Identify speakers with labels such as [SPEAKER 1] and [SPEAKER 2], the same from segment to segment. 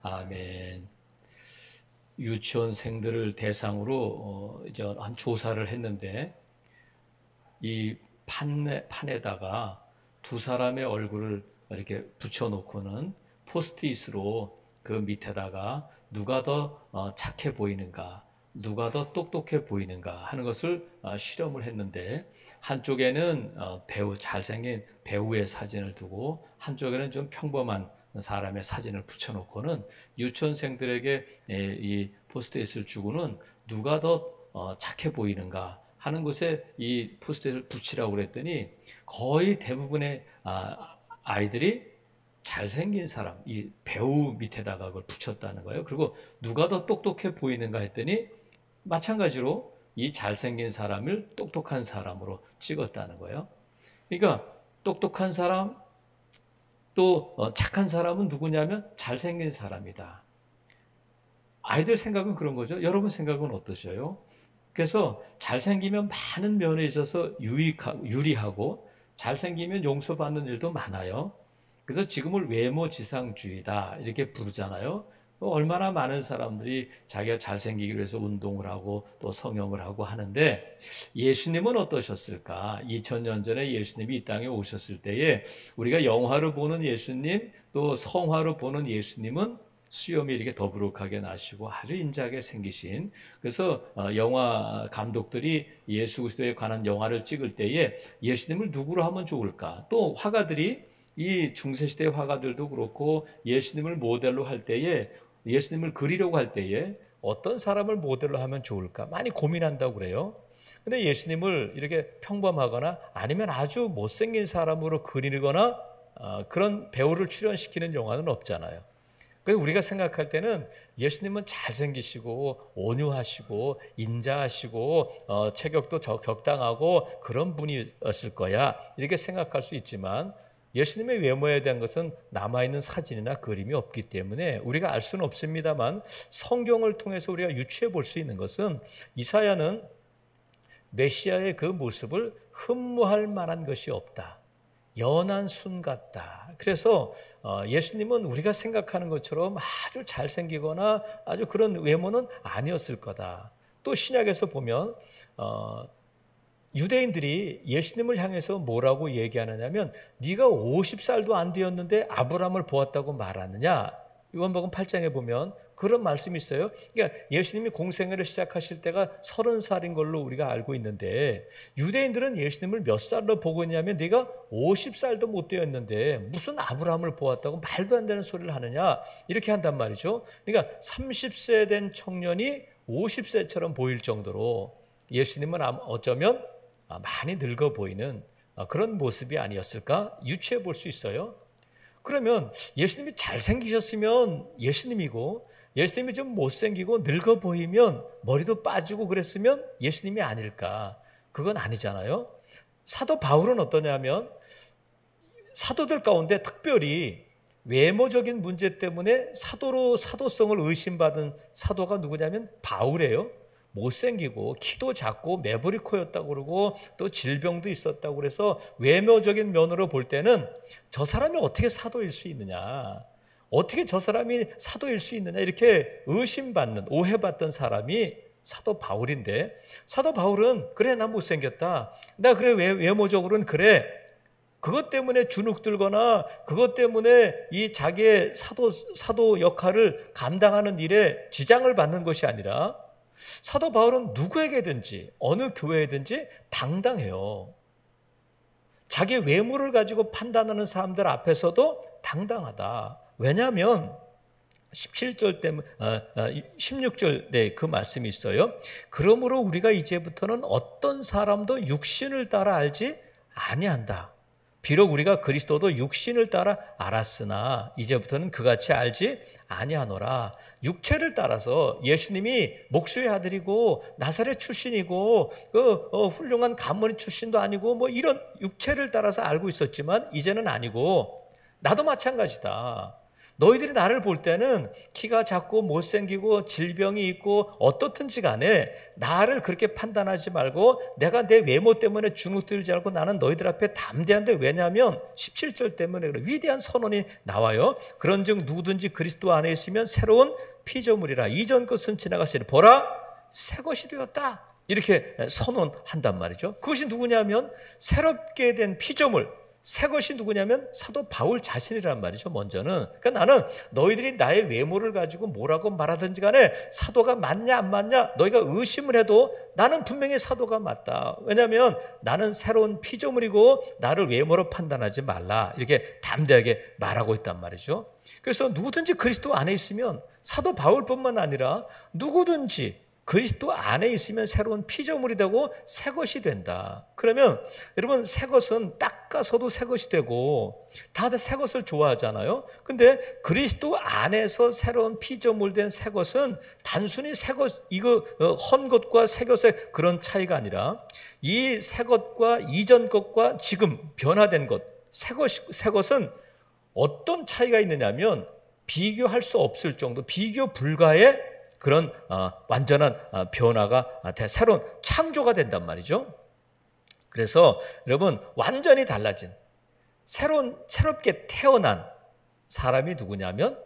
[SPEAKER 1] 아멘. 유치원생들을 대상으로 이제 한 조사를 했는데 이 판에다가 두 사람의 얼굴을 이렇게 붙여놓고는 포스트잇으로 그 밑에다가 누가 더 착해 보이는가, 누가 더 똑똑해 보이는가 하는 것을 실험을 했는데 한쪽에는 잘생긴 배우의 사진을 두고 한쪽에는 좀 평범한 사람의 사진을 붙여놓고는 유치원생들에게 이 포스트잇을 주고는 누가 더 착해 보이는가 하는 곳에 이 포스트잇을 붙이라고 그랬더니 거의 대부분의 아이들이 잘생긴 사람, 이 배우 밑에다가 그걸 붙였다는 거예요. 그리고 누가 더 똑똑해 보이는가 했더니 마찬가지로 이 잘생긴 사람을 똑똑한 사람으로 찍었다는 거예요. 그러니까 똑똑한 사람, 또 착한 사람은 누구냐면 잘생긴 사람이다. 아이들 생각은 그런 거죠. 여러분 생각은 어떠셔요? 그래서 잘생기면 많은 면에 있어서 유리하고 잘생기면 용서받는 일도 많아요. 그래서 지금을 외모지상주의다 이렇게 부르잖아요. 얼마나 많은 사람들이 자기가 잘생기기 위해서 운동을 하고 또 성형을 하고 하는데 예수님은 어떠셨을까? 2000년 전에 예수님이 이 땅에 오셨을 때에 우리가 영화로 보는 예수님 또 성화로 보는 예수님은 수염이 이렇게 더부룩하게 나시고 아주 인자하게 생기신, 그래서 영화 감독들이 예수 그리스도에 관한 영화를 찍을 때에 예수님을 누구로 하면 좋을까? 또 화가들이 이 중세시대 화가들도 그렇고 예수님을 모델로 할 때에 예수님을 그리려고 할 때에 어떤 사람을 모델로 하면 좋을까 많이 고민한다고 그래요. 근데 예수님을 이렇게 평범하거나 아니면 아주 못생긴 사람으로 그리거나 그런 배우를 출연시키는 영화는 없잖아요. 그래서 우리가 생각할 때는 예수님은 잘생기시고 온유하시고 인자하시고 체격도 적당하고 그런 분이었을 거야 이렇게 생각할 수 있지만 예수님의 외모에 대한 것은 남아있는 사진이나 그림이 없기 때문에 우리가 알 수는 없습니다만 성경을 통해서 우리가 유추해 볼 수 있는 것은 이사야는 메시아의 그 모습을 흠모할 만한 것이 없다. 연한 순 같다. 그래서 예수님은 우리가 생각하는 것처럼 아주 잘생기거나 아주 그런 외모는 아니었을 거다. 또 신약에서 보면 유대인들이 예수님을 향해서 뭐라고 얘기하느냐면 네가 50살도 안 되었는데 아브라함을 보았다고 말하느냐. 요한복음 8장에 보면 그런 말씀이 있어요. 그러니까 예수님이 공생애를 시작하실 때가 30살인 걸로 우리가 알고 있는데 유대인들은 예수님을 몇 살로 보고 있냐면 네가 50살도 못 되었는데 무슨 아브라함을 보았다고 말도 안 되는 소리를 하느냐 이렇게 한단 말이죠. 그러니까 30세 된 청년이 50세처럼 보일 정도로 예수님은 어쩌면 많이 늙어 보이는 그런 모습이 아니었을까 유추해 볼 수 있어요. 그러면 예수님이 잘생기셨으면 예수님이고 예수님이 좀 못생기고 늙어 보이면 머리도 빠지고 그랬으면 예수님이 아닐까? 그건 아니잖아요. 사도 바울은 어떠냐면 사도들 가운데 특별히 외모적인 문제 때문에 사도성을 의심받은 사도가 누구냐면 바울이에요. 못생기고 키도 작고 매부리 코였다고 그러고 또 질병도 있었다고 그래서 외모적인 면으로 볼 때는 저 사람이 어떻게 사도일 수 있느냐, 어떻게 저 사람이 사도일 수 있느냐 이렇게 의심받는 오해받던 사람이 사도 바울인데 사도 바울은 그래 나 못생겼다, 나 그래 외모적으로는 그래, 그것 때문에 주눅들거나 그것 때문에 이 자기의 사도 역할을 감당하는 일에 지장을 받는 것이 아니라 사도 바울은 누구에게든지 어느 교회에든지 당당해요. 자기 외모를 가지고 판단하는 사람들 앞에서도 당당하다. 왜냐하면 16절 그 말씀이 있어요. 그러므로 우리가 이제부터는 어떤 사람도 육신을 따라 알지 아니한다. 비록 우리가 그리스도도 육신을 따라 알았으나 이제부터는 그같이 알지 아니하노라. 육체를 따라서 예수님이 목수의 아들이고 나사렛 출신이고 훌륭한 가문의 출신도 아니고 뭐 이런 육체를 따라서 알고 있었지만 이제는 아니고 나도 마찬가지다. 너희들이 나를 볼 때는 키가 작고 못생기고 질병이 있고 어떻든지 간에 나를 그렇게 판단하지 말고 내가 내 외모 때문에 주눅들지 않고 나는 너희들 앞에 담대한데, 왜냐하면 17절 때문에 그래. 위대한 선언이 나와요. 그런즉 누구든지 그리스도 안에 있으면 새로운 피조물이라. 이전 것은 지나갔으니 보라 새 것이 되었다. 이렇게 선언한단 말이죠. 그것이 누구냐면 새롭게 된 피조물, 새 것이 누구냐면 사도 바울 자신이란 말이죠. 먼저는. 그러니까 나는 너희들이 나의 외모를 가지고 뭐라고 말하든지 간에 사도가 맞냐 안 맞냐 너희가 의심을 해도 나는 분명히 사도가 맞다. 왜냐하면 나는 새로운 피조물이고 나를 외모로 판단하지 말라. 이렇게 담대하게 말하고 있단 말이죠. 그래서 누구든지 그리스도 안에 있으면, 사도 바울뿐만 아니라 누구든지 그리스도 안에 있으면 새로운 피조물이 되고 새 것이 된다. 그러면 여러분, 새 것은 닦아서도 새 것이 되고 다들 새 것을 좋아하잖아요. 근데 그리스도 안에서 새로운 피조물 된 새 것은 단순히 새 것, 이거 헌 것과 새 것의 그런 차이가 아니라 이 새 것과 이전 것과 지금 변화된 것, 새 것은 어떤 차이가 있느냐면 비교할 수 없을 정도, 비교 불가의 그런 완전한 변화가 새로운 창조가 된단 말이죠. 그래서 여러분, 완전히 달라진 새롭게 태어난 사람이 누구냐면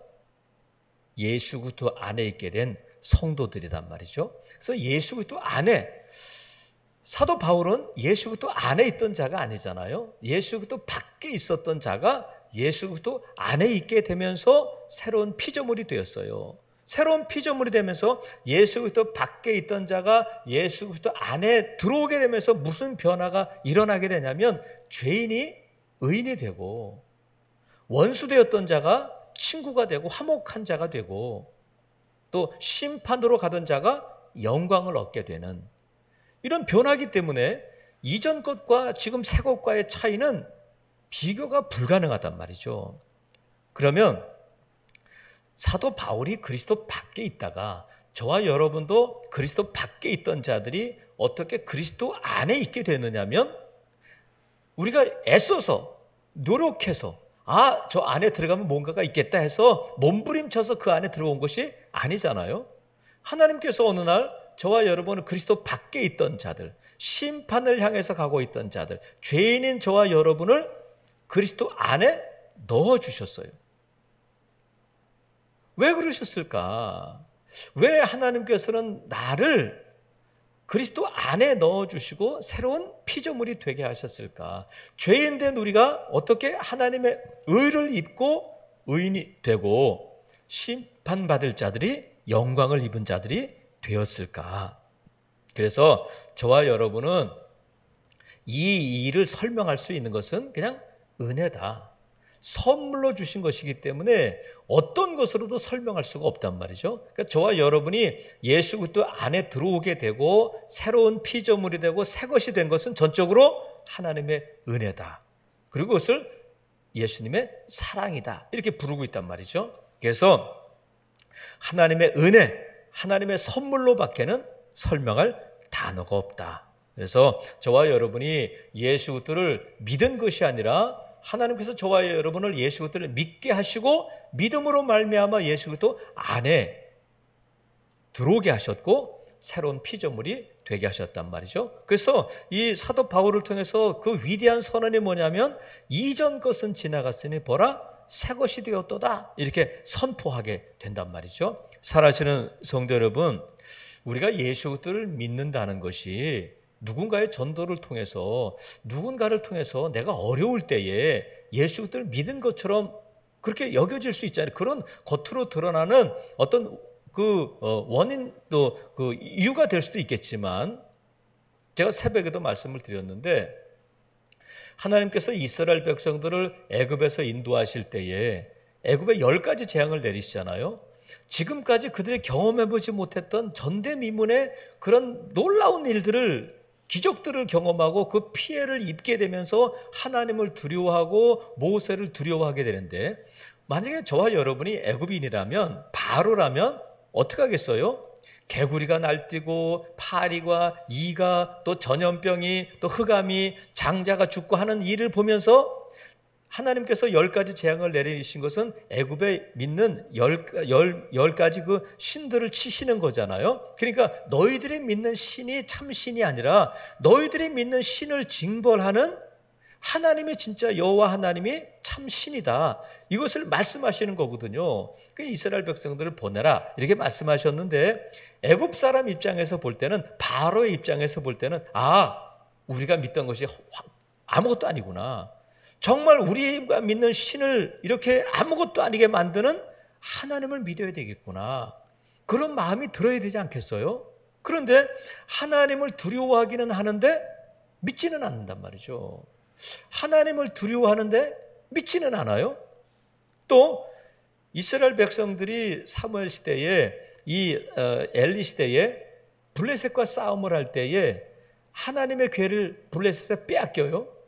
[SPEAKER 1] 예수 그리스도 안에 있게 된 성도들이란 말이죠. 그래서 예수 그리스도 안에, 사도 바울은 예수 그리스도 안에 있던 자가 아니잖아요. 예수 그리스도 밖에 있었던 자가 예수 그리스도 안에 있게 되면서 새로운 피조물이 되었어요. 새로운 피조물이 되면서 예수 그리스도 밖에 있던 자가 예수 그리스도 안에 들어오게 되면서 무슨 변화가 일어나게 되냐면 죄인이 의인이 되고, 원수되었던 자가 친구가 되고 화목한 자가 되고, 또 심판으로 가던 자가 영광을 얻게 되는 이런 변화이기 때문에 이전 것과 지금 새 것과의 차이는 비교가 불가능하단 말이죠. 그러면 사도 바울이 그리스도 밖에 있다가 저와 여러분도 그리스도 밖에 있던 자들이 어떻게 그리스도 안에 있게 되느냐면, 우리가 애써서 노력해서 저 안에 들어가면 뭔가가 있겠다 해서 몸부림쳐서 그 안에 들어온 것이 아니잖아요. 하나님께서 어느 날 저와 여러분은 그리스도 밖에 있던 자들, 심판을 향해서 가고 있던 자들, 죄인인 저와 여러분을 그리스도 안에 넣어주셨어요. 왜 그러셨을까? 왜 하나님께서는 나를 그리스도 안에 넣어주시고 새로운 피조물이 되게 하셨을까? 죄인된 우리가 어떻게 하나님의 의를 입고 의인이 되고 심판받을 자들이, 영광을 입은 자들이 되었을까? 그래서 저와 여러분은 이 일을 설명할 수 있는 것은 그냥 은혜다, 선물로 주신 것이기 때문에 어떤 것으로도 설명할 수가 없단 말이죠. 그러니까 저와 여러분이 예수 그리스도 안에 들어오게 되고 새로운 피조물이 되고 새 것이 된 것은 전적으로 하나님의 은혜다. 그리고 그것을 예수님의 사랑이다, 이렇게 부르고 있단 말이죠. 그래서 하나님의 은혜, 하나님의 선물로 밖에는 설명할 단어가 없다. 그래서 저와 여러분이 예수 그리스도를 믿은 것이 아니라 하나님께서 저와 여러분을 예수 그리스도를 믿게 하시고 믿음으로 말미암아 예수 그리스도 안에 들어오게 하셨고 새로운 피조물이 되게 하셨단 말이죠. 그래서 이 사도 바울을 통해서 그 위대한 선언이 뭐냐면 이전 것은 지나갔으니 보라 새 것이 되었도다, 이렇게 선포하게 된단 말이죠. 사랑하시는 성도 여러분, 우리가 예수 그리스도를 믿는다는 것이 누군가의 전도를 통해서, 누군가를 통해서 내가 어려울 때에 예수 그리스도를 믿은 것처럼 그렇게 여겨질 수 있잖아요. 그런 겉으로 드러나는 어떤 원인도 이유가 될 수도 있겠지만, 제가 새벽에도 말씀을 드렸는데 하나님께서 이스라엘 백성들을 애굽에서 인도하실 때에 애굽에 10가지 재앙을 내리시잖아요. 지금까지 그들이 경험해보지 못했던 전대미문의 그런 놀라운 일들을, 기적들을 경험하고 그 피해를 입게 되면서 하나님을 두려워하고 모세를 두려워하게 되는데, 만약에 저와 여러분이 애굽인이라면, 바로라면 어떻게 하겠어요? 개구리가 날뛰고 파리가, 이가, 또 전염병이, 또 흑암이, 장자가 죽고 하는 일을 보면서
[SPEAKER 2] 하나님께서 10가지 재앙을 내리신 것은 애굽에 믿는 10가지 그 신들을 치시는 거잖아요. 그러니까 너희들이 믿는 신이 참 신이 아니라 너희들이 믿는 신을 징벌하는 하나님이 진짜 여호와 하나님이 참 신이다. 이것을 말씀하시는 거거든요. 그 이스라엘 백성들을 보내라 이렇게 말씀하셨는데 애굽 사람 입장에서 볼 때는 바로의 입장에서 볼 때는 우리가 믿던 것이 아무것도 아니구나. 정말 우리가 믿는 신을 이렇게 아무것도 아니게 만드는 하나님을 믿어야 되겠구나. 그런 마음이 들어야 되지 않겠어요? 그런데 하나님을 두려워하기는 하는데 믿지는 않는단 말이죠. 하나님을 두려워하는데 믿지는 않아요. 또 이스라엘 백성들이 사무엘 시대에 엘리 시대에 블레셋과 싸움을 할 때에 하나님의 궤를 블레셋에 빼앗겨요.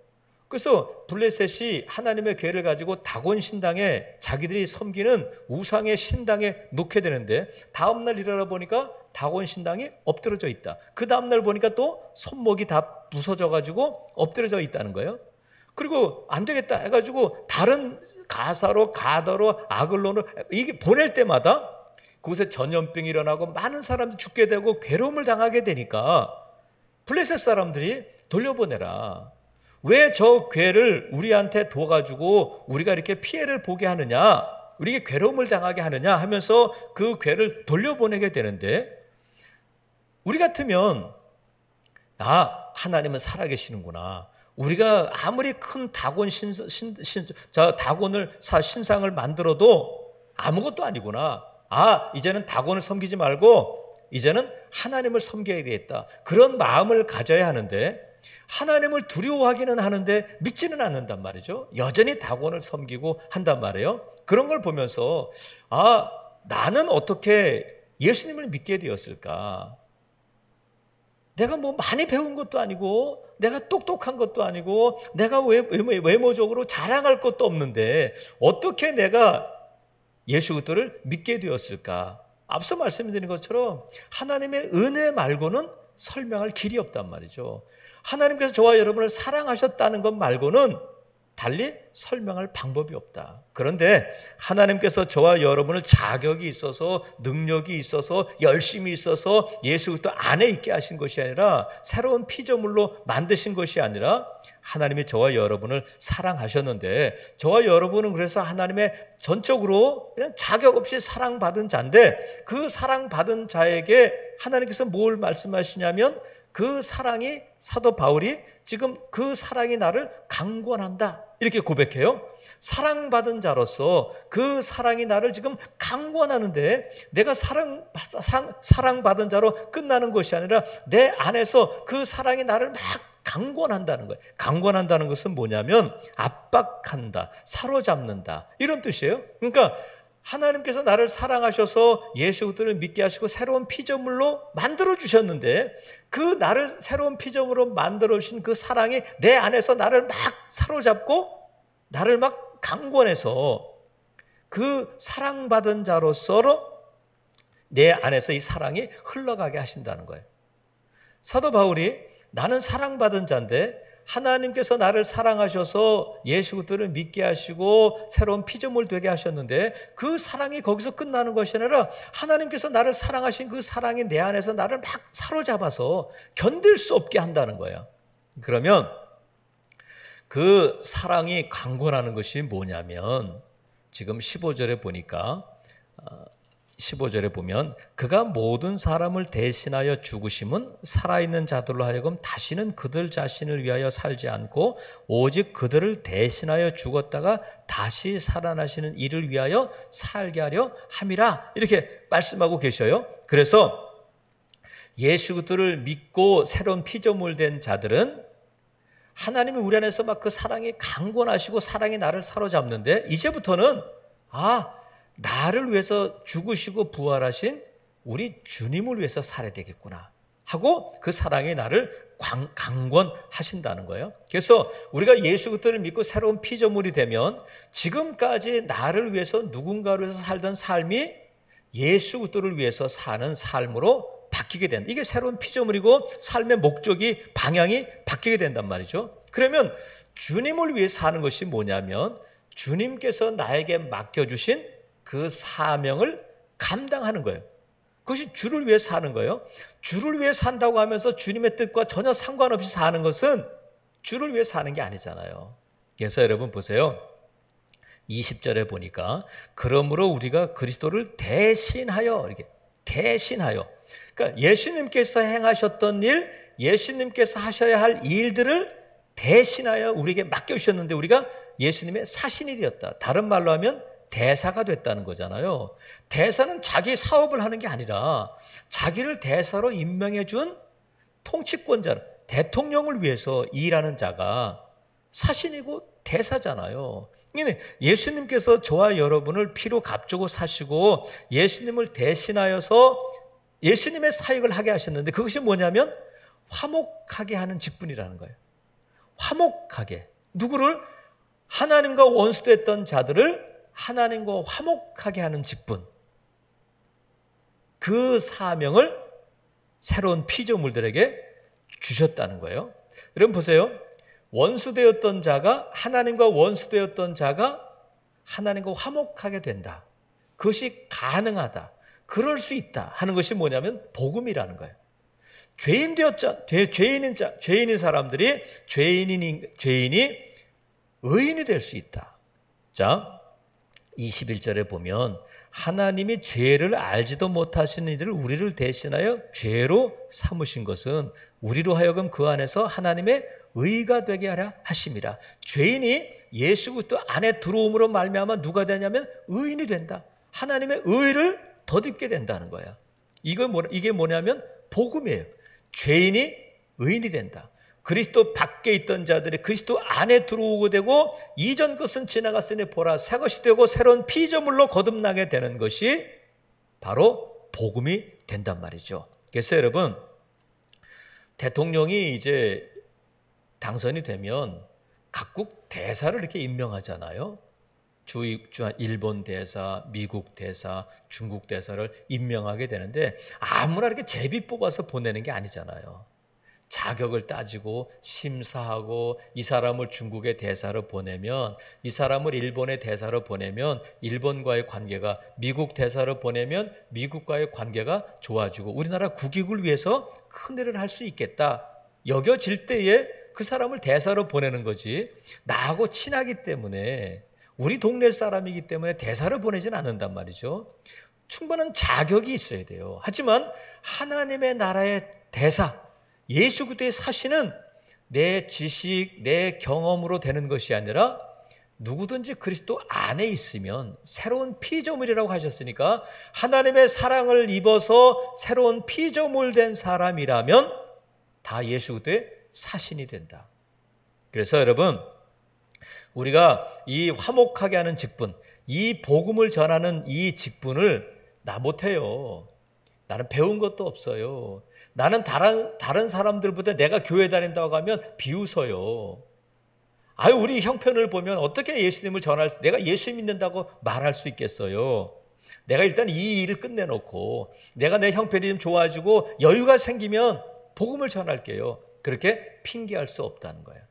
[SPEAKER 2] 그래서 블레셋이 하나님의 궤를 가지고 다곤 신당에 자기들이 섬기는 우상의 신당에 놓게 되는데 다음날 일어나 보니까 다곤 신당이 엎드러져 있다. 그 다음날 보니까 또 손목이 다 부서져가지고 엎드러져 있다는 거예요. 그리고 안 되겠다 해가지고 다른 가사로 가더로 아글론으로 이게 보낼 때마다 그곳에 전염병이 일어나고 많은 사람들이 죽게 되고 괴로움을 당하게 되니까 블레셋 사람들이 돌려보내라. 왜 저 괴를 우리한테 둬가지고 우리가 이렇게 피해를 보게 하느냐, 우리에게 괴로움을 당하게 하느냐 하면서 그 괴를 돌려보내게 되는데 우리 같으면 하나님은 살아계시는구나. 우리가 아무리 큰 다곤 다곤을 신상을 만들어도 아무것도 아니구나. 이제는 다곤을 섬기지 말고 이제는 하나님을 섬겨야 되겠다. 그런 마음을 가져야 하는데 하나님을 두려워하기는 하는데 믿지는 않는단 말이죠. 여전히 다곤을 섬기고 한단 말이에요. 그런 걸 보면서 나는 어떻게 예수님을 믿게 되었을까? 내가 뭐 많이 배운 것도 아니고 내가 똑똑한 것도 아니고 내가 외모적으로 자랑할 것도 없는데 어떻게 내가 예수 그리스도를 믿게 되었을까? 앞서 말씀드린 것처럼 하나님의 은혜 말고는 설명할 길이 없단 말이죠. 하나님께서 저와 여러분을 사랑하셨다는 것 말고는 달리 설명할 방법이 없다. 그런데 하나님께서 저와 여러분을 자격이 있어서 능력이 있어서 열심이 있어서 예수 그리스도 안에 있게 하신 것이 아니라 새로운 피조물로 만드신 것이 아니라 하나님이 저와 여러분을 사랑하셨는데 저와 여러분은 그래서 하나님의 전적으로 그냥 자격 없이 사랑받은 자인데 그 사랑받은 자에게 하나님께서 뭘 말씀하시냐면 그 사랑이 사도 바울이 지금 그 사랑이 나를 강권한다 이렇게 고백해요. 사랑받은 자로서 그 사랑이 나를 지금 강권하는데 내가 사랑받은 자로 끝나는 것이 아니라 내 안에서 그 사랑이 나를 막 강권한다는 거예요. 강권한다는 것은 뭐냐면 압박한다, 사로잡는다 이런 뜻이에요. 그러니까 하나님께서 나를 사랑하셔서 예수 그리스도를 믿게 하시고 새로운 피조물로 만들어 주셨는데 그 나를 새로운 피조물로 만들어 주신 그 사랑이 내 안에서 나를 막 사로잡고 나를 막 강권해서 그 사랑받은 자로서 내 안에서 이 사랑이 흘러가게 하신다는 거예요. 사도 바울이 나는 사랑받은 자인데 하나님께서 나를 사랑하셔서 예수 그리스도를 믿게 하시고 새로운 피조물 되게 하셨는데 그 사랑이 거기서 끝나는 것이 아니라 하나님께서 나를 사랑하신 그 사랑이 내 안에서 나를 막 사로잡아서 견딜 수 없게 한다는 거예요. 그러면 그 사랑이 강권하는 것이 뭐냐면 지금 15절에 보니까 15절에 보면 그가 모든 사람을 대신하여 죽으심은 살아있는 자들로 하여금 다시는 그들 자신을 위하여 살지 않고 오직 그들을 대신하여 죽었다가 다시 살아나시는 이를 위하여 살게 하려 함이라 이렇게 말씀하고 계셔요. 그래서 예수 그리스도를 믿고 새로운 피조물 된 자들은 하나님이 우리 안에서 막 그 사랑이 강권하시고 사랑이 나를 사로잡는데 이제부터는 나를 위해서 죽으시고 부활하신 우리 주님을 위해서 살아야 되겠구나 하고 그 사랑이 나를 강권하신다는 거예요. 그래서 우리가 예수 그리스도를 믿고 새로운 피조물이 되면 지금까지 나를 위해서 누군가를 위해서 살던 삶이 예수 그리스도를 위해서 사는 삶으로 바뀌게 된다. 이게 새로운 피조물이고 삶의 목적이 방향이 바뀌게 된단 말이죠. 그러면 주님을 위해 사는 것이 뭐냐면 주님께서 나에게 맡겨주신 그 사명을 감당하는 거예요. 그것이 주를 위해 사는 거예요. 주를 위해 산다고 하면서 주님의 뜻과 전혀 상관없이 사는 것은 주를 위해 사는 게 아니잖아요. 그래서 여러분 보세요. 20절에 보니까 그러므로 우리가 그리스도를 대신하여, 이렇게 대신하여, 그러니까 예수님께서 행하셨던 일, 예수님께서 하셔야 할 일들을 대신하여 우리에게 맡겨주셨는데 우리가 예수님의 사신이 되었다. 다른 말로 하면 대사가 됐다는 거잖아요. 대사는 자기 사업을 하는 게 아니라 자기를 대사로 임명해 준 통치권자, 대통령을 위해서 일하는 자가 사신이고 대사잖아요. 예수님께서 저와 여러분을 피로 값주고 사시고 예수님을 대신하여서 예수님의 사역을 하게 하셨는데 그것이 뭐냐면 화목하게 하는 직분이라는 거예요. 화목하게. 누구를? 하나님과 원수됐던 자들을 하나님과 화목하게 하는 직분. 그 사명을 새로운 피조물들에게 주셨다는 거예요. 여러분 보세요. 원수되었던 자가 하나님과 원수되었던 자가 하나님과 화목하게 된다. 그것이 가능하다. 그럴 수 있다 하는 것이 뭐냐면 복음이라는 거예요. 죄인인 사람들이 죄인이 의인이 될 수 있다. 자, 21절에 보면 하나님이 죄를 알지도 못하시는 이들을 우리를 대신하여 죄로 삼으신 것은 우리로 하여금 그 안에서 하나님의 의가 되게 하려 하심이라. 죄인이 예수 그리스도 안에 들어옴으로 말미암아 누가 되냐면 의인이 된다. 하나님의 의를 덧입게 된다는 거야. 이게 뭐냐면 복음이에요. 죄인이 의인이 된다. 그리스도 밖에 있던 자들이 그리스도 안에 들어오게 되고 이전 것은 지나갔으니 보라 새 것이 되고 새로운 피조물로 거듭나게 되는 것이 바로 복음이 된단 말이죠. 그래서 여러분 대통령이 이제 당선이 되면 각국 대사를 이렇게 임명하잖아요. 일본 대사, 미국 대사, 중국 대사를 임명하게 되는데 아무나 이렇게 제비 뽑아서 보내는 게 아니잖아요. 자격을 따지고 심사하고 이 사람을 중국의 대사로 보내면 이 사람을 일본의 대사로 보내면 일본과의 관계가 미국 대사로 보내면 미국과의 관계가 좋아지고 우리나라 국익을 위해서 큰 일을 할 수 있겠다 여겨질 때에 그 사람을 대사로 보내는 거지 나하고 친하기 때문에 우리 동네 사람이기 때문에 대사를 보내지는 않는단 말이죠. 충분한 자격이 있어야 돼요. 하지만 하나님의 나라의 대사 예수 그리스도의 사신은 내 지식, 내 경험으로 되는 것이 아니라 누구든지 그리스도 안에 있으면 새로운 피조물이라고 하셨으니까 하나님의 사랑을 입어서 새로운 피조물 된 사람이라면 다 예수 그리스도의 사신이 된다. 그래서 여러분 우리가 이 화목하게 하는 직분, 이 복음을 전하는 이 직분을 나 못해요. 나는 배운 것도 없어요. 나는 다른 사람들보다 내가 교회 다닌다고 하면 비웃어요. 아유, 우리 형편을 보면 어떻게 예수님을 내가 예수 믿는다고 말할 수 있겠어요. 내가 일단 이 일을 끝내놓고 내가 내 형편이 좀 좋아지고 여유가 생기면 복음을 전할게요. 그렇게 핑계할 수 없다는 거예요.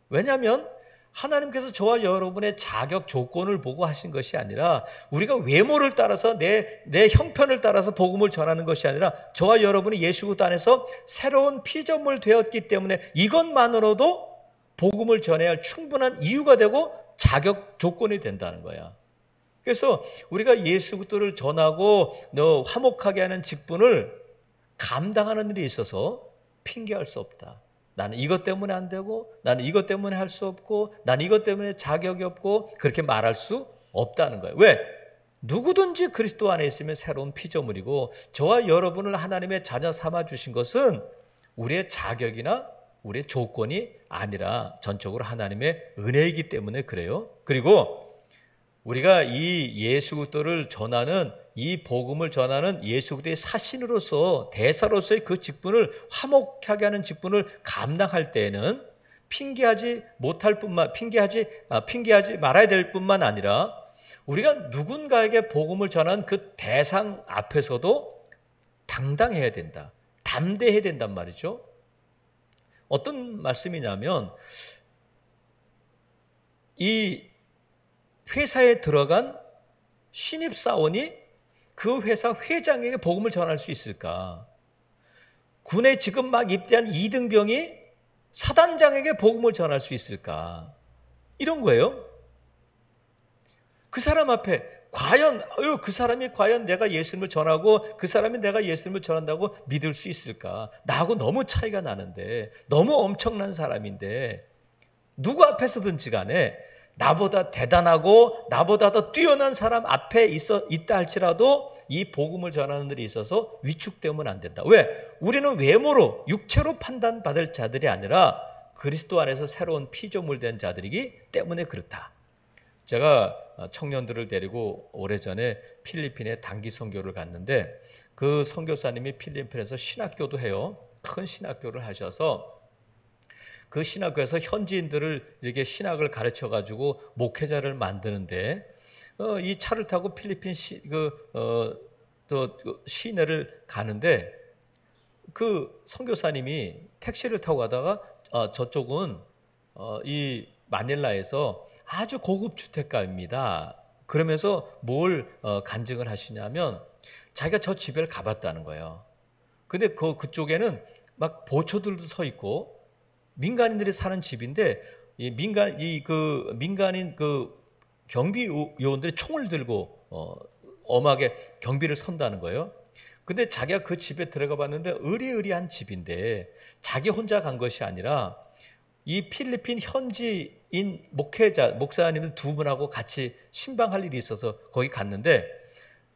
[SPEAKER 2] 왜냐하면 하나님께서 저와 여러분의 자격 조건을 보고 하신 것이 아니라 우리가 외모를 따라서 내 형편을 따라서 복음을 전하는 것이 아니라 저와 여러분이 예수 그리스도 안에서 새로운 피조물 되었기 때문에 이것만으로도 복음을 전해야 할 충분한 이유가 되고 자격 조건이 된다는 거야. 그래서 우리가 예수 그리스도를 전하고 화목하게 하는 직분을 감당하는 일이 있어서 핑계할 수 없다. 나는 이것 때문에 안 되고 나는 이것 때문에 할 수 없고 나는 이것 때문에 자격이 없고 그렇게 말할 수 없다는 거예요. 왜? 누구든지 그리스도 안에 있으면 새로운 피조물이고 저와 여러분을 하나님의 자녀 삼아 주신 것은 우리의 자격이나 우리의 조건이 아니라 전적으로 하나님의 은혜이기 때문에 그래요. 그리고 우리가 이 예수 그리스도를 전하는 이 복음을 전하는 예수 그리스도의 사신으로서 대사로서의 그 직분을 화목하게 하는 직분을 감당할 때에는 핑계하지 말아야 될 뿐만 아니라 우리가 누군가에게 복음을 전한 그 대상 앞에서도 당당해야 된다. 담대해야 된단 말이죠. 어떤 말씀이냐면 이 회사에 들어간 신입사원이 그 회사 회장에게 복음을 전할 수 있을까? 군에 지금 막 입대한 이등병이 사단장에게 복음을 전할 수 있을까? 이런 거예요. 그 사람 앞에 과연 그 사람이 과연 내가 예수님을 전하고 그 사람이 내가 예수님을 전한다고 믿을 수 있을까? 나하고 너무 차이가 나는데, 너무 엄청난 사람인데, 누구 앞에서든지 간에 나보다 대단하고 나보다 더 뛰어난 사람 앞에 있다 할지라도 이 복음을 전하는 일에 있어서 위축되면 안 된다. 왜? 우리는 외모로 육체로 판단받을 자들이 아니라 그리스도 안에서 새로운 피조물 된 자들이기 때문에 그렇다. 제가 청년들을 데리고 오래전에 필리핀에 단기 선교를 갔는데, 그 선교사님이 필리핀에서 신학교도 해요. 큰 신학교를 하셔서 그 신학교에서 현지인들을 이렇게 신학을 가르쳐 가지고 목회자를 만드는데, 이 차를 타고 필리핀 시내를 가는데, 그 선교사님이 택시를 타고 가다가 저쪽은 이 마닐라에서 아주 고급 주택가입니다. 그러면서 뭘 간증을 하시냐면 자기가 저 집을 가봤다는 거예요. 근데 그쪽에는 막 보초들도 서 있고 민간인들이 사는 집인데, 이 민간인 경비 요원들이 총을 들고 엄하게 경비를 선다는 거예요. 근데 자기가 그 집에 들어가 봤는데 으리으리한 집인데, 자기 혼자 간 것이 아니라 이 필리핀 현지인 목사님들 두 분하고 같이 신방할 일이 있어서 거기 갔는데,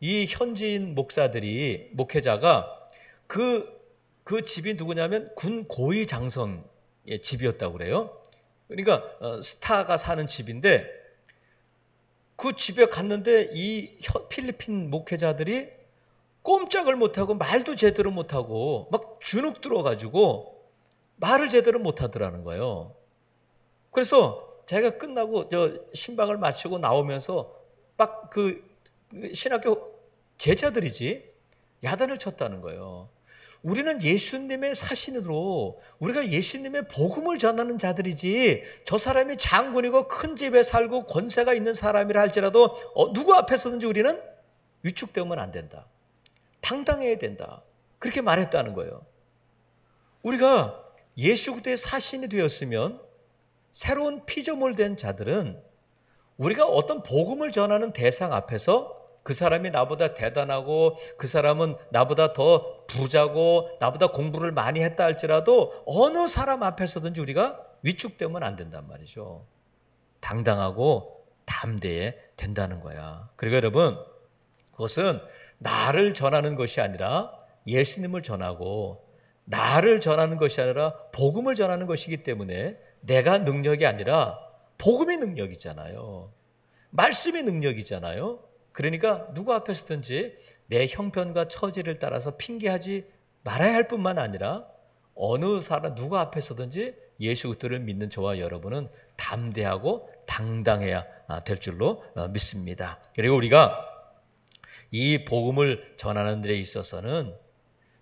[SPEAKER 2] 이 현지인 목회자가 그 집이 누구냐면 군 고위 장성의 집이었다고 그래요. 그러니까 스타가 사는 집인데, 그 집에 갔는데 이 필리핀 목회자들이 꼼짝을 못하고 말도 제대로 못하고 막 주눅 들어가지고 말을 제대로 못하더라는 거예요. 그래서 자기가 끝나고 신방을 마치고 나오면서 막 그 신학교 제자들이지 야단을 쳤다는 거예요. 우리는 예수님의 사신으로 우리가 예수님의 복음을 전하는 자들이지, 저 사람이 장군이고 큰 집에 살고 권세가 있는 사람이라 할지라도 누구 앞에서든지 우리는 위축되면 안 된다. 당당해야 된다. 그렇게 말했다는 거예요. 우리가 예수 그리스도의 사신이 되었으면, 새로운 피조물 된 자들은 우리가 어떤 복음을 전하는 대상 앞에서 그 사람이 나보다 대단하고 그 사람은 나보다 더 부자고 나보다 공부를 많이 했다 할지라도 어느 사람 앞에서든지 우리가 위축되면 안 된단 말이죠. 당당하고 담대해야 된다는 거야. 그리고 여러분, 그것은 나를 전하는 것이 아니라 예수님을 전하고, 나를 전하는 것이 아니라 복음을 전하는 것이기 때문에 내가 능력이 아니라 복음이 능력이잖아요. 말씀이 능력이잖아요. 그러니까 누구 앞에서든지 내 형편과 처지를 따라서 핑계하지 말아야 할 뿐만 아니라 어느 사람 누구 앞에서든지 예수 그리스도를 믿는 저와 여러분은 담대하고 당당해야 될 줄로 믿습니다. 그리고 우리가 이 복음을 전하는 데 있어서는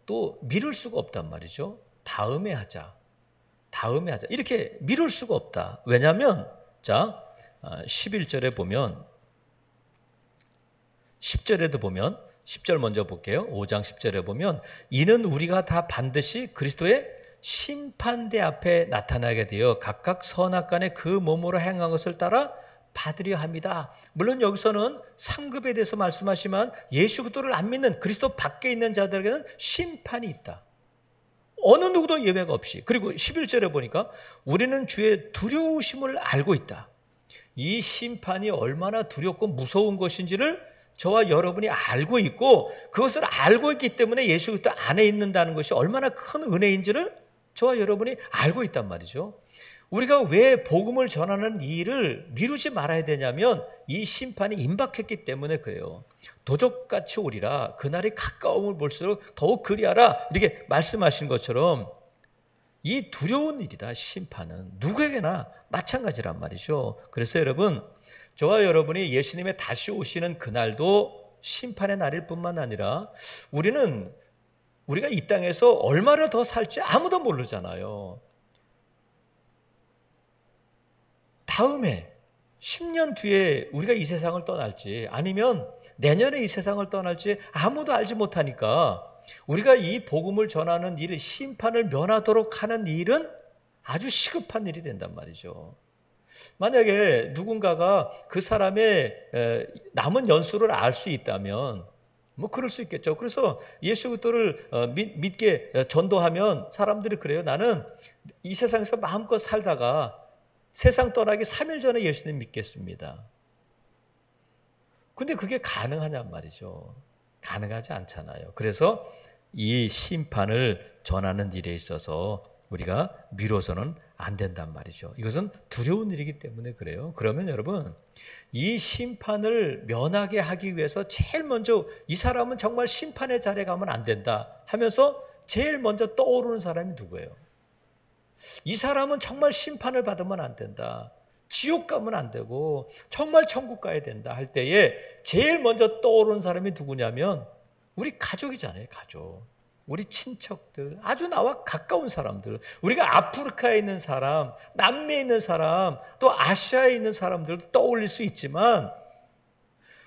[SPEAKER 2] 또 미룰 수가 없단 말이죠. 다음에 하자. 이렇게 미룰 수가 없다. 왜냐하면 11절에 보면, 10절에도 보면, 10절 먼저 볼게요. 5장 10절에 보면, 이는 우리가 다 반드시 그리스도의 심판대 앞에 나타나게 되어 각각 선악간에 그 몸으로 행한 것을 따라 받으려 합니다. 물론 여기서는 상급에 대해서 말씀하시지만 예수 그리스도를 안 믿는 그리스도 밖에 있는 자들에게는 심판이 있다. 어느 누구도 예외가 없이. 그리고 11절에 보니까 우리는 주의 두려우심을 알고 있다. 이 심판이 얼마나 두렵고 무서운 것인지를 저와 여러분이 알고 있고, 그것을 알고 있기 때문에 예수 그리스도 안에 있는다는 것이 얼마나 큰 은혜인지를 저와 여러분이 알고 있단 말이죠. 우리가 왜 복음을 전하는 일을 미루지 말아야 되냐면, 이 심판이 임박했기 때문에 그래요. 도적같이 오리라. 그날이 가까움을 볼수록 더욱 그리하라. 이렇게 말씀하신 것처럼 이 두려운 일이다. 심판은 누구에게나 마찬가지란 말이죠. 그래서 여러분, 저와 여러분이 예수님의 다시 오시는 그날도 심판의 날일 뿐만 아니라 우리가 이 땅에서 얼마나 더 살지 아무도 모르잖아요. 다음에 10년 뒤에 우리가 이 세상을 떠날지 아니면 내년에 이 세상을 떠날지 아무도 알지 못하니까 우리가 이 복음을 전하는 일을 심판을 면하도록 하는 일은 아주 시급한 일이 된단 말이죠. 만약에 누군가가 그 사람의 남은 연수를 알 수 있다면 뭐 그럴 수 있겠죠. 그래서 예수 그리스도를 믿게 전도하면 사람들이 그래요. 나는 이 세상에서 마음껏 살다가 세상 떠나기 3일 전에 예수님 믿겠습니다. 근데 그게 가능하냔 말이죠. 가능하지 않잖아요. 그래서 이 심판을 전하는 일에 있어서 우리가 미뤄서는 안 된단 말이죠. 이것은 두려운 일이기 때문에 그래요. 그러면 여러분, 이 심판을 면하게 하기 위해서 제일 먼저 이 사람은 정말 심판의 자리에 가면 안 된다 하면서 제일 먼저 떠오르는 사람이 누구예요? 이 사람은 정말 심판을 받으면 안 된다. 지옥 가면 안 되고 정말 천국 가야 된다 할 때에 제일 먼저 떠오르는 사람이 누구냐면 우리 가족이잖아요. 가족. 우리 친척들, 아주 나와 가까운 사람들, 우리가 아프리카에 있는 사람, 남미에 있는 사람, 또 아시아에 있는 사람들도 떠올릴 수 있지만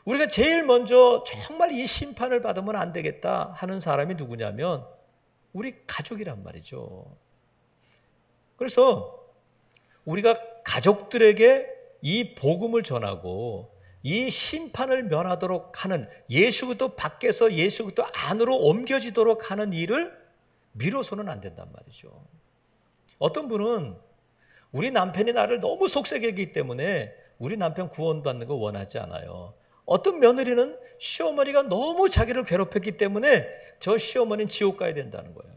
[SPEAKER 2] 우리가 제일 먼저 정말 이 심판을 받으면 안 되겠다 하는 사람이 누구냐면 우리 가족이란 말이죠. 그래서 우리가 가족들에게 이 복음을 전하고 이 심판을 면하도록 하는 예수 그리스도 밖에서 예수 그리스도 안으로 옮겨지도록 하는 일을 미뤄서는 안 된단 말이죠. 어떤 분은 우리 남편이 나를 너무 속삭이기 때문에 우리 남편 구원받는 거 원하지 않아요. 어떤 며느리는 시어머니가 너무 자기를 괴롭혔기 때문에 저 시어머니는 지옥 가야 된다는 거예요.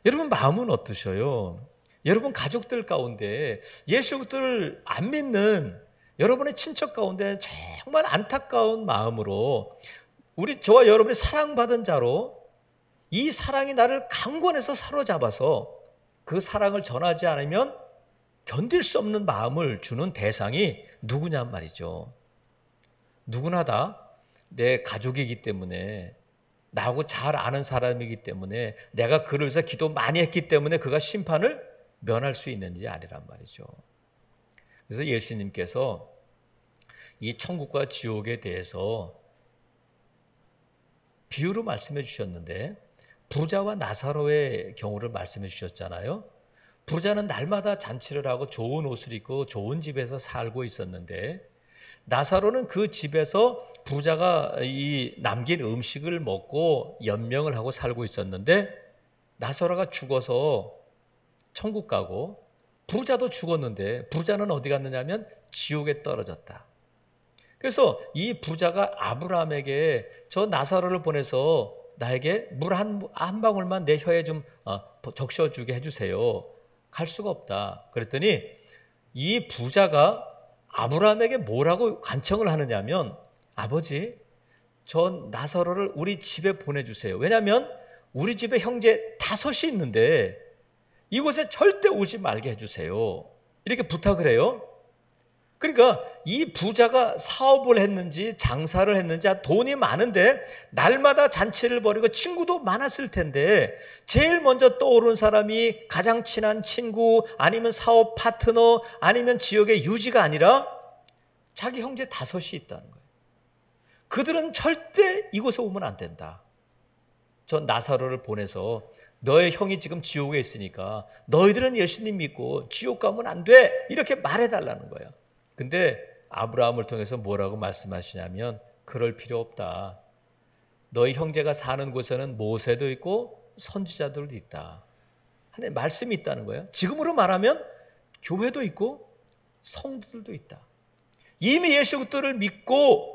[SPEAKER 2] 여러분 마음은 어떠셔요? 여러분 가족들 가운데 예수 그리스도를 안 믿는 여러분의 친척 가운데 정말 안타까운 마음으로 저와 여러분이 사랑받은 자로 이 사랑이 나를 강권해서 사로잡아서 그 사랑을 전하지 않으면 견딜 수 없는 마음을 주는 대상이 누구냐 말이죠. 누구나 다 내 가족이기 때문에 나하고 잘 아는 사람이기 때문에 내가 그를 위해서 기도 많이 했기 때문에 그가 심판을 면할 수 있는지 아니란 말이죠. 그래서 예수님께서 이 천국과 지옥에 대해서 비유로 말씀해 주셨는데 부자와 나사로의 경우를 말씀해 주셨잖아요. 부자는 날마다 잔치를 하고 좋은 옷을 입고 좋은 집에서 살고 있었는데 나사로는 그 집에서 부자가 이 남긴 음식을 먹고 연명을 하고 살고 있었는데 나사로가 죽어서 천국 가고 부자도 죽었는데 부자는 어디 갔느냐면 지옥에 떨어졌다. 그래서 이 부자가 아브라함에게 저 나사로를 보내서 나에게 물 한 방울만 내 혀에 좀 적셔주게 해주세요. 갈 수가 없다. 그랬더니 이 부자가 아브라함에게 뭐라고 간청을 하느냐면 아버지 저 나사로를 우리 집에 보내주세요. 왜냐하면 우리 집에 형제 5이 있는데 이곳에 절대 오지 말게 해주세요. 이렇게 부탁을 해요. 그러니까 이 부자가 사업을 했는지 장사를 했는지 돈이 많은데 날마다 잔치를 벌이고 친구도 많았을 텐데 제일 먼저 떠오른 사람이 가장 친한 친구 아니면 사업 파트너 아니면 지역의 유지가 아니라 자기 형제 5이 있다는 거예요. 그들은 절대 이곳에 오면 안 된다. 저 나사로를 보내서 너의 형이 지금 지옥에 있으니까 너희들은 예수님 믿고 지옥 가면 안 돼. 이렇게 말해달라는 거예요. 근데 아브라함을 통해서 뭐라고 말씀하시냐면 그럴 필요 없다. 너희 형제가 사는 곳에는 모세도 있고 선지자들도 있다. 하나님의 말씀이 있다는 거예요. 지금으로 말하면 교회도 있고 성도들도 있다. 이미 예수 그리스도를 믿고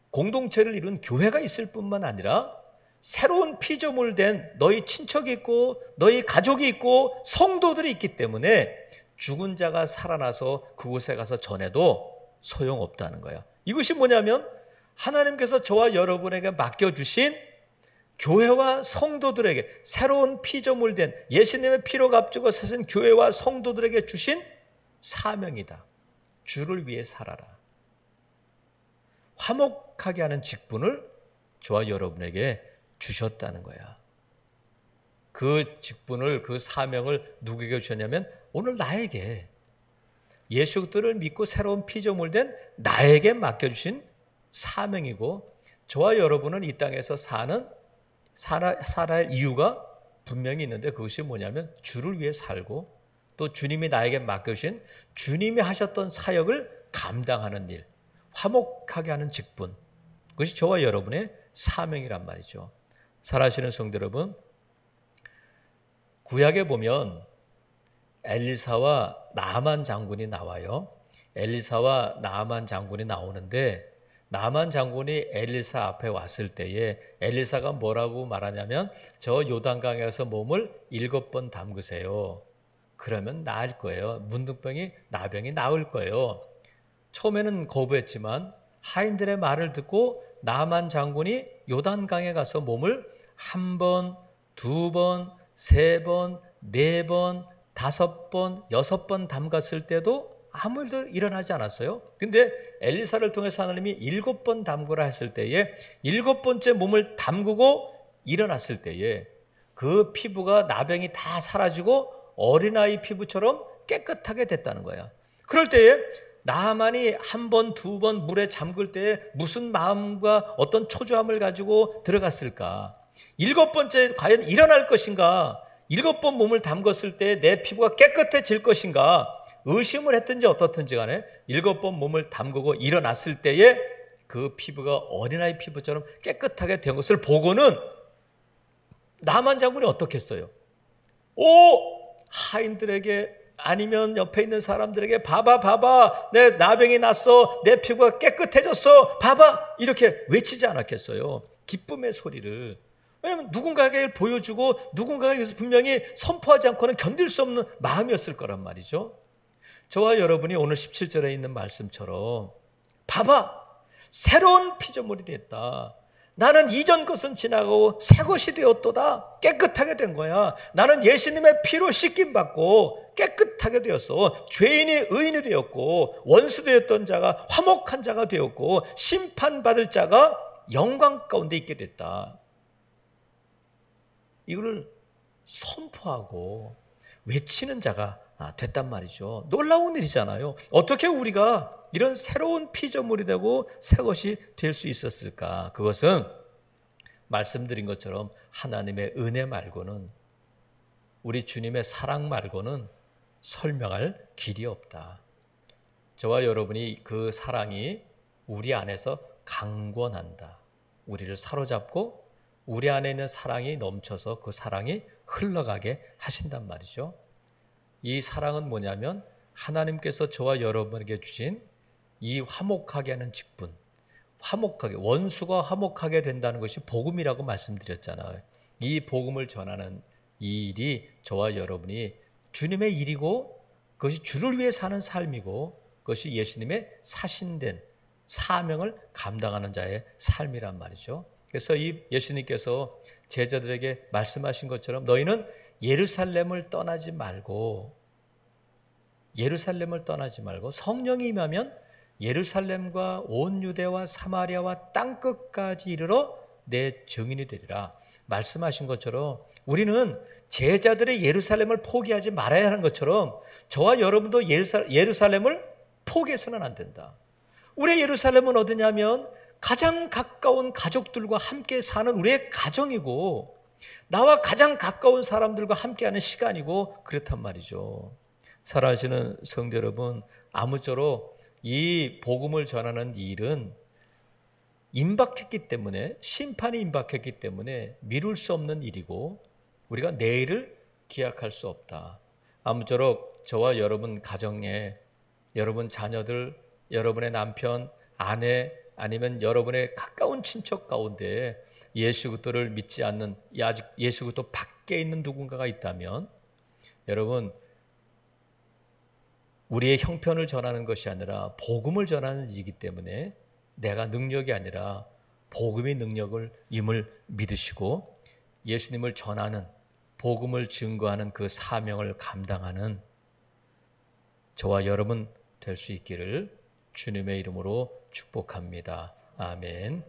[SPEAKER 2] 공동체를 이룬 교회가 있을 뿐만 아니라 새로운 피조물 된 너희 친척이 있고 너희 가족이 있고 성도들이 있기 때문에 죽은 자가 살아나서 그곳에 가서 전해도 소용없다는 거예요. 이것이 뭐냐면 하나님께서 저와 여러분에게 맡겨주신 교회와 성도들에게 새로운 피조물 된 예수님의 피로 값주고 쓰신 교회와 성도들에게 주신 사명이다. 주를 위해 살아라. 화목하게 하는 직분을 저와 여러분에게 주셨다는 거야. 그 직분을 그 사명을 누구에게 주셨냐면 오늘 나에게 예수 그리스도를 믿고 새로운 피조물 된 나에게 맡겨주신 사명이고, 저와 여러분은 이 땅에서 살아야 할 이유가 분명히 있는데, 그것이 뭐냐면 주를 위해 살고 또 주님이 나에게 맡겨주신 주님이 하셨던 사역을 감당하는 일, 화목하게 하는 직분, 그것이 저와 여러분의 사명이란 말이죠. 사랑하시는 성도 여러분, 구약에 보면 엘리사와 나아만 장군이 나와요. 엘리사와 나아만 장군이 나오는데, 나아만 장군이 엘리사 앞에 왔을 때에 엘리사가 뭐라고 말하냐면, 저 요단강에 가서 몸을 7번 담그세요. 그러면 나을 거예요. 문둥병이 나병이 나을 거예요. 처음에는 거부했지만 하인들의 말을 듣고 나아만 장군이 요단강에 가서 몸을 1번, 2번, 3번, 4번, 5번, 6번 담갔을 때도 아무 일도 일어나지 않았어요. 근데 엘리사를 통해서 하나님이 7번 담그라 했을 때에 7번째 몸을 담그고 일어났을 때에 그 피부가 나병이 다 사라지고 어린아이 피부처럼 깨끗하게 됐다는 거야. 그럴 때에 나아만이 1번, 2번 물에 잠글 때에 무슨 마음과 어떤 초조함을 가지고 들어갔을까? 7번째 과연 일어날 것인가? 7번 몸을 담궜을 때 내 피부가 깨끗해질 것인가? 의심을 했든지 어떻든지 간에 7번 몸을 담그고 일어났을 때에 그 피부가 어린아이 피부처럼 깨끗하게 된 것을 보고는 나아만 장군이 어떻게 했어요? 하인들에게 아니면 옆에 있는 사람들에게 봐봐 내 나병이 났어, 내 피부가 깨끗해졌어, 봐봐, 이렇게 외치지 않았겠어요? 기쁨의 소리를. 왜냐하면 누군가에게 보여주고 누군가에게서 분명히 선포하지 않고는 견딜 수 없는 마음이었을 거란 말이죠. 저와 여러분이 오늘 17절에 있는 말씀처럼 봐봐, 새로운 피조물이 됐다. 나는 이전 것은 지나고 새 것이 되었도다. 깨끗하게 된 거야. 나는 예수님의 피로 씻김받고 깨끗하게 되었어. 죄인이 의인이 되었고, 원수 되었던 자가 화목한 자가 되었고, 심판받을 자가 영광 가운데 있게 됐다. 이거를 선포하고 외치는 자가 됐단 말이죠. 놀라운 일이잖아요. 어떻게 우리가 이런 새로운 피조물이 되고 새 것이 될 수 있었을까? 그것은 말씀드린 것처럼 하나님의 은혜 말고는, 우리 주님의 사랑 말고는 설명할 길이 없다. 저와 여러분이 그 사랑이 우리 안에서 강권한다. 우리를 사로잡고 우리 안에 있는 사랑이 넘쳐서 그 사랑이 흘러가게 하신단 말이죠. 이 사랑은 뭐냐면 하나님께서 저와 여러분에게 주신 이 화목하게 하는 직분, 화목하게, 원수가 화목하게 된다는 것이 복음이라고 말씀드렸잖아요. 이 복음을 전하는 이 일이 저와 여러분이 주님의 일이고, 그것이 주를 위해 사는 삶이고, 그것이 예수님의 사신된 사명을 감당하는 자의 삶이란 말이죠. 그래서 이 예수님께서 제자들에게 말씀하신 것처럼 너희는 예루살렘을 떠나지 말고 성령이 임하면 예루살렘과 온 유대와 사마리아와 땅끝까지 이르러 내 증인이 되리라 말씀하신 것처럼, 우리는 제자들의 예루살렘을 포기하지 말아야 하는 것처럼 저와 여러분도 예루살렘을 포기해서는 안 된다. 우리의 예루살렘은 어디냐면 가장 가까운 가족들과 함께 사는 우리의 가정이고, 나와 가장 가까운 사람들과 함께하는 시간이고, 그렇단 말이죠. 사랑하시는 성도 여러분, 아무쪼록 이 복음을 전하는 일은 임박했기 때문에, 심판이 임박했기 때문에 미룰 수 없는 일이고, 우리가 내일을 기약할 수 없다. 아무쪼록 저와 여러분 가정에, 여러분 자녀들, 여러분의 남편, 아내, 아니면 여러분의 가까운 친척 가운데 예수 그리스도를 믿지 않는, 아직 예수 그리스도 밖에 있는 누군가가 있다면, 여러분, 우리의 형편을 전하는 것이 아니라 복음을 전하는 일이기 때문에 내가 능력이 아니라 복음의 임을 믿으시고 예수님을 전하는, 복음을 증거하는 그 사명을 감당하는 저와 여러분 될 수 있기를 주님의 이름으로 축복합니다. 아멘.